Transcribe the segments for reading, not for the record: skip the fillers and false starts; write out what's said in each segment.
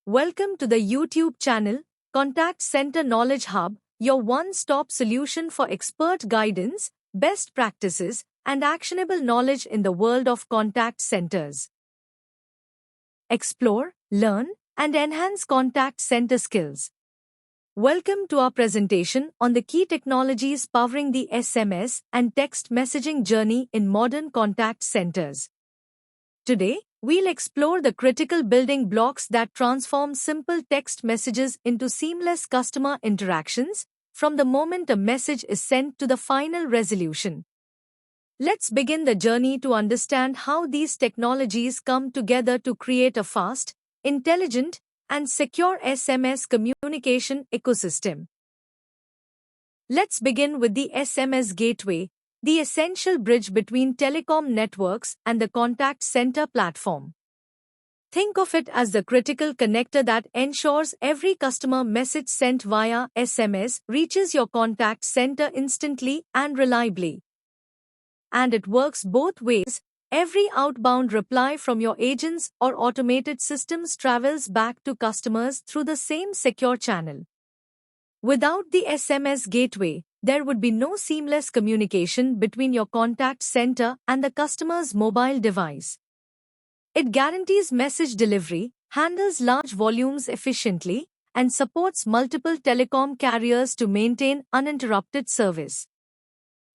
Welcome to the YouTube channel, Contact Center Knowledge Hub, your one-stop solution for expert guidance, best practices, and actionable knowledge in the world of contact centers. Explore, learn, and enhance contact center skills. Welcome to our presentation on the key technologies powering the SMS and text messaging journey in modern contact centers. Today, we'll explore the critical building blocks that transform simple text messages into seamless customer interactions, from the moment a message is sent to the final resolution. Let's begin the journey to understand how these technologies come together to create a fast, intelligent, and secure SMS communication ecosystem. Let's begin with the SMS gateway, the essential bridge between telecom networks and the contact center platform. Think of it as the critical connector that ensures every customer message sent via SMS reaches your contact center instantly and reliably. And it works both ways. Every outbound reply from your agents or automated systems travels back to customers through the same secure channel. Without the SMS gateway, there would be no seamless communication between your contact center and the customer's mobile device. It guarantees message delivery, handles large volumes efficiently, and supports multiple telecom carriers to maintain uninterrupted service.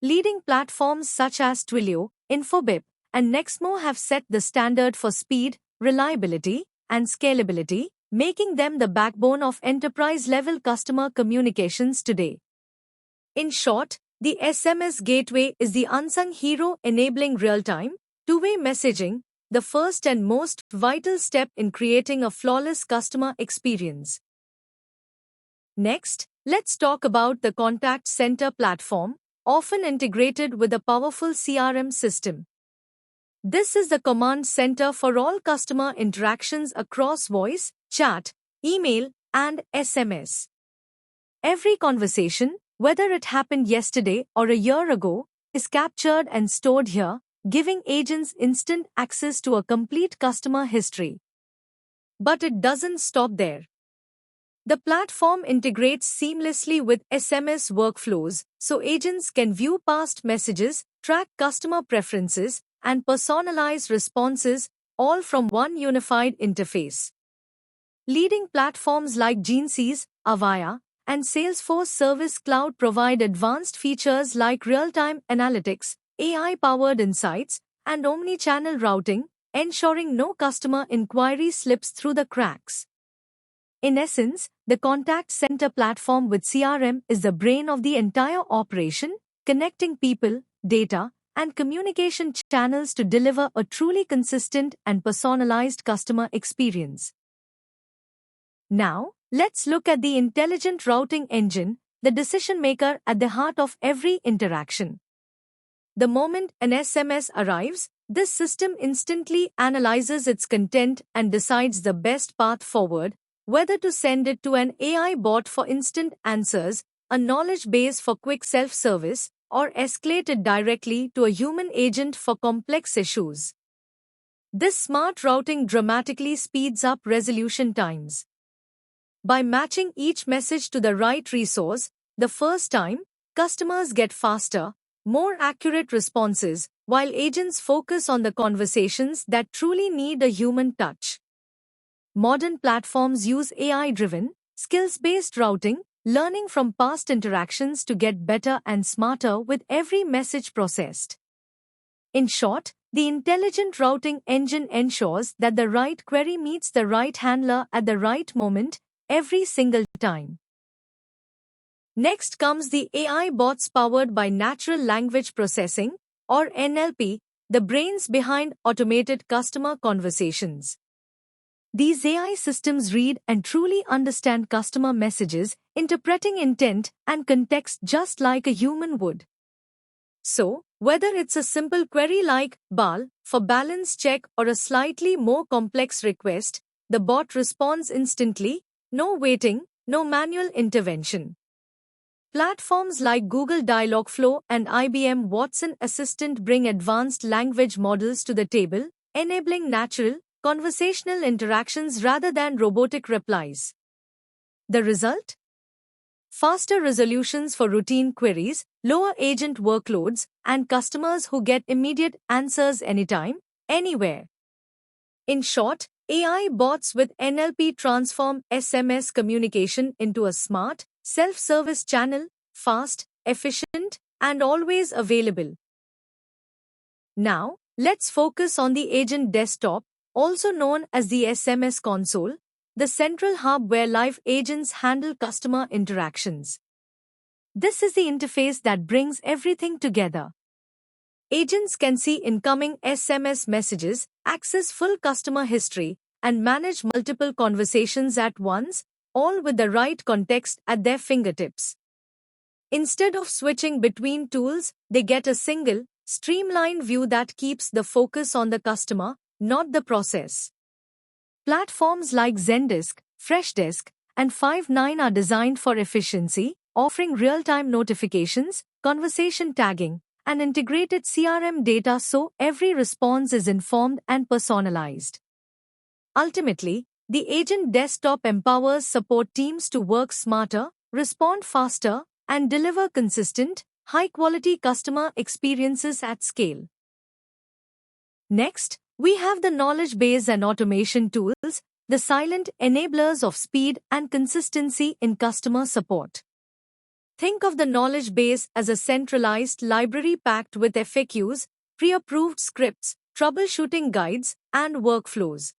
Leading platforms such as Twilio, Infobip, and Nexmo have set the standard for speed, reliability, and scalability, making them the backbone of enterprise-level customer communications today. In short, the SMS gateway is the unsung hero enabling real-time, two-way messaging, the first and most vital step in creating a flawless customer experience. Next, let's talk about the contact center platform, often integrated with a powerful CRM system. This is the command center for all customer interactions across voice, chat, email, and SMS. Every conversation, whether it happened yesterday or a year ago, is captured and stored here, giving agents instant access to a complete customer history. But it doesn't stop there. The platform integrates seamlessly with SMS workflows, so agents can view past messages, track customer preferences, and personalize responses, all from one unified interface. Leading platforms like Genesys, Avaya, and Salesforce Service Cloud provide advanced features like real-time analytics, AI-powered insights, and omni-channel routing, ensuring no customer inquiry slips through the cracks. In essence, the contact center platform with CRM is the brain of the entire operation, connecting people, data, and communication channels to deliver a truly consistent and personalized customer experience. Now, let's look at the intelligent routing engine, the decision maker at the heart of every interaction. The moment an SMS arrives, this system instantly analyzes its content and decides the best path forward, whether to send it to an AI bot for instant answers, a knowledge base for quick self-service, or escalate it directly to a human agent for complex issues. This smart routing dramatically speeds up resolution times. By matching each message to the right resource, the first time, customers get faster, more accurate responses, while agents focus on the conversations that truly need a human touch. Modern platforms use AI-driven, skills-based routing, learning from past interactions to get better and smarter with every message processed. In short, the intelligent routing engine ensures that the right query meets the right handler at the right moment, every single time. Next comes the AI bots powered by natural language processing, or NLP, the brains behind automated customer conversations. These AI systems read and truly understand customer messages, interpreting intent and context just like a human would. So, whether it's a simple query like "bal" for balance check or a slightly more complex request, the bot responds instantly, no waiting, no manual intervention. Platforms like Google Dialogflow and IBM Watson Assistant bring advanced language models to the table, enabling natural, conversational interactions rather than robotic replies. The result? Faster resolutions for routine queries, lower agent workloads, and customers who get immediate answers anytime, anywhere. In short, AI bots with NLP transform SMS communication into a smart, self-service channel, fast, efficient, and always available. Now, let's focus on the agent desktop, also known as the SMS console, the central hub where live agents handle customer interactions. This is the interface that brings everything together. Agents can see incoming SMS messages, access full customer history, and manage multiple conversations at once, all with the right context at their fingertips. Instead of switching between tools, they get a single, streamlined view that keeps the focus on the customer, not the process. Platforms like Zendesk, Freshdesk, and Five9 are designed for efficiency, offering real-time notifications, conversation tagging, and integrated CRM data so every response is informed and personalized. Ultimately, the agent desktop empowers support teams to work smarter, respond faster, and deliver consistent, high-quality customer experiences at scale. Next, we have the knowledge base and automation tools, the silent enablers of speed and consistency in customer support. Think of the knowledge base as a centralized library packed with FAQs, pre-approved scripts, troubleshooting guides, and workflows.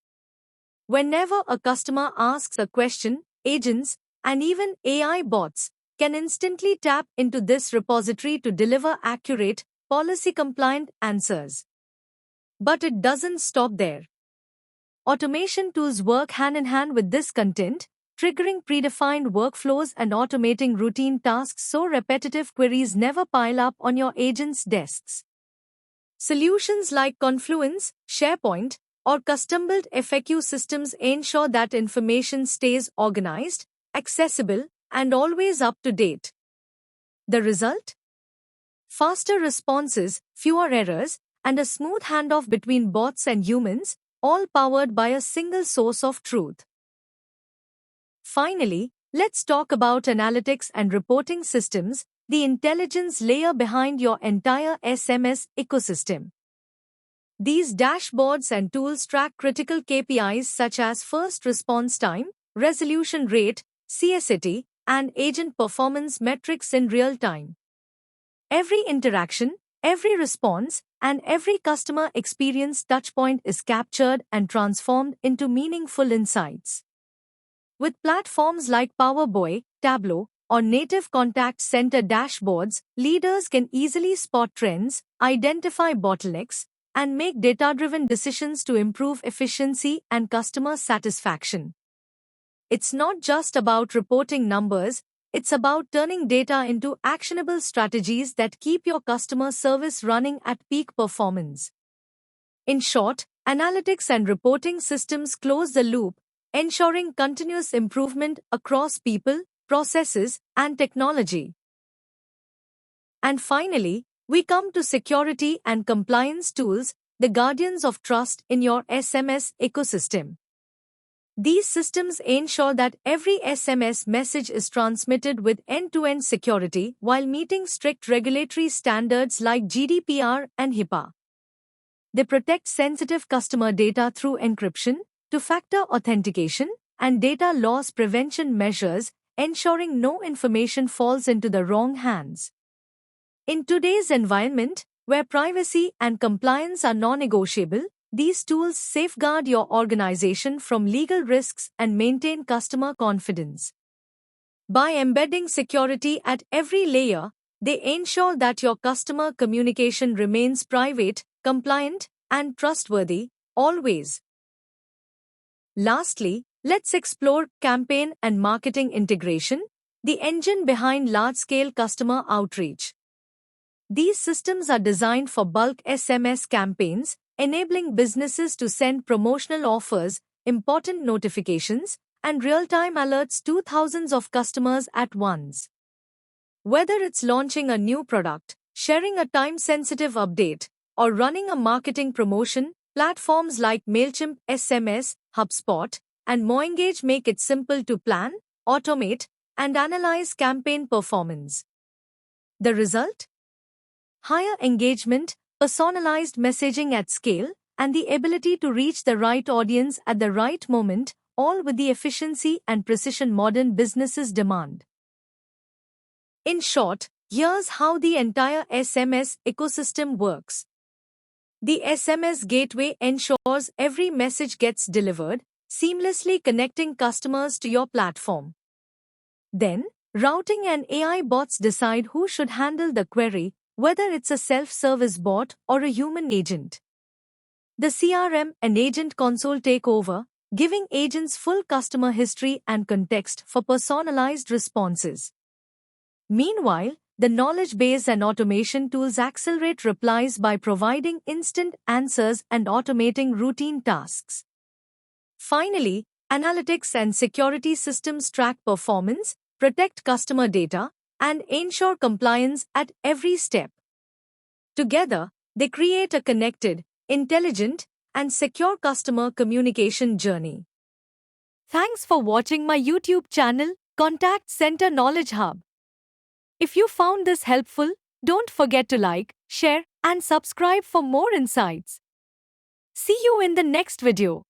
Whenever a customer asks a question, agents, and even AI bots can instantly tap into this repository to deliver accurate, policy-compliant answers. But it doesn't stop there. Automation tools work hand-in-hand with this content, triggering predefined workflows and automating routine tasks so repetitive queries never pile up on your agent's desks. Solutions like Confluence, SharePoint, or custom-built FAQ systems ensure that information stays organized, accessible, and always up to date. The result? Faster responses, fewer errors, and a smooth handoff between bots and humans, all powered by a single source of truth. Finally, let's talk about analytics and reporting systems, the intelligence layer behind your entire SMS ecosystem. These dashboards and tools track critical KPIs such as first response time, resolution rate, CSAT, and agent performance metrics in real time. Every interaction, every response, and every customer experience touchpoint is captured and transformed into meaningful insights. With platforms like Powerboy, Tableau, or native contact center dashboards, leaders can easily spot trends, identify bottlenecks, and make data-driven decisions to improve efficiency and customer satisfaction. It's not just about reporting numbers, it's about turning data into actionable strategies that keep your customer service running at peak performance. In short, analytics and reporting systems close the loop, ensuring continuous improvement across people, processes, and technology. And finally, we come to security and compliance tools, the guardians of trust in your SMS ecosystem. These systems ensure that every SMS message is transmitted with end-to-end security while meeting strict regulatory standards like GDPR and HIPAA. They protect sensitive customer data through encryption, two-factor authentication, and data loss prevention measures, ensuring no information falls into the wrong hands. In today's environment, where privacy and compliance are non-negotiable, these tools safeguard your organization from legal risks and maintain customer confidence. By embedding security at every layer, they ensure that your customer communication remains private, compliant, and trustworthy, always. Lastly, let's explore campaign and marketing integration, the engine behind large-scale customer outreach. These systems are designed for bulk SMS campaigns, enabling businesses to send promotional offers, important notifications, and real-time alerts to thousands of customers at once. Whether it's launching a new product, sharing a time-sensitive update, or running a marketing promotion, Platforms like MailChimp, SMS, HubSpot, and MoEngage make it simple to plan, automate, and analyze campaign performance. The result? Higher engagement, personalized messaging at scale, and the ability to reach the right audience at the right moment, all with the efficiency and precision modern businesses demand. In short, here's how the entire SMS ecosystem works. The SMS gateway ensures every message gets delivered, seamlessly connecting customers to your platform. Then, routing and AI bots decide who should handle the query, whether it's a self-service bot or a human agent. The CRM and agent console take over, giving agents full customer history and context for personalized responses. Meanwhile, the knowledge base and automation tools accelerate replies by providing instant answers and automating routine tasks. Finally, analytics and security systems track performance, protect customer data, and ensure compliance at every step. Together, they create a connected, intelligent, and secure customer communication journey. Thanks for watching my YouTube channel, Contact Center Knowledge Hub. If you found this helpful, don't forget to like, share, and subscribe for more insights. See you in the next video.